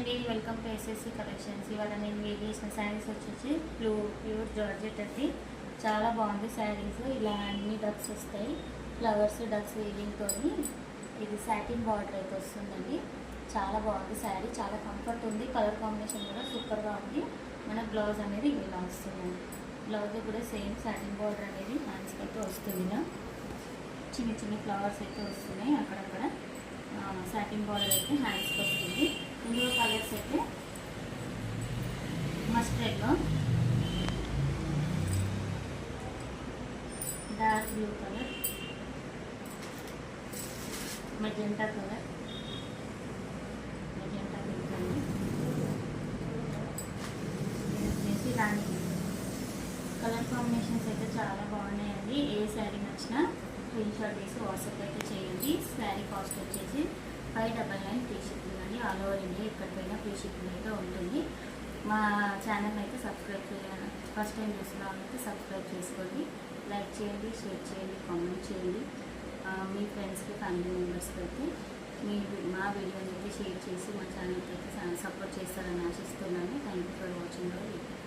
అండి, welcome to SSC collections. ఇవాళ నేను వేర్ చేసిన శారీస్ వచ్చేసి ప్యూర్ జార్జెట్ అండి. చాలా బాగుంది శారీస్. ఇలా అన్ని డక్స్ వస్తాయి, ఫ్లవర్స్ డక్స్ వీవింగ్తో. ఇది సాటిన్ బార్డర్ అయితే వస్తుందండి. చాలా బాగుంది శారీ, చాలా కంఫర్ట్ ఉంది. కలర్ కాంబినేషన్ కూడా సూపర్గా ఉంది. మన బ్లౌజ్ అనేది ఇలా వస్తుందండి. బ్లౌజ్ కూడా సేమ్ సాటిన్ బార్డర్ అనేది హ్యాండ్స్కి అయితే వస్తుంది. ఇలా చిన్న చిన్న ఫ్లవర్స్ అయితే వస్తున్నాయి అక్కడక్కడ. సాటిన్ బార్డర్ అయితే హ్యాండ్స్కి వస్తుంది. ఇందులో కలర్స్ అయితే మస్టర్డ్లో, dark blue colour, magenta colour, magenta blue colour, ఇది వచ్చేసి రాణి. కలర్ కాంబినేషన్స్ అయితే చాలా బాగున్నాయండి. ఏ శారీ నచ్చినా స్క్రీన్ షాట్ తీసి వాట్సాప్ అయితే చేయండి. శారీ కాస్ట్ వచ్చేసి 599 ఫ్రీ షిప్పింగ్ అండి. ఆల్ ఓవర్ ఇండియా ఎక్కడికైనా ఫ్రీ షిప్పింగ్ అయితే ఉంటుంది. మా ఛానల్ అయితే సబ్స్క్రైబ్ చేయాలి. ఫస్ట్ టైం చూసిన వాళ్ళైతే సబ్స్క్రైబ్ చేసుకోండి. లైక్ చేయండి, షేర్ చేయండి, కామెంట్ చేయండి. మీ ఫ్రెండ్స్కి, ఫ్యామిలీ మెంబర్స్కి అయితే మా వీడియోని అయితే షేర్ చేసి మా ఛానల్కి అయితే సపోర్ట్ చేస్తారని ఆశిస్తున్నాను. Thank you for watching our video.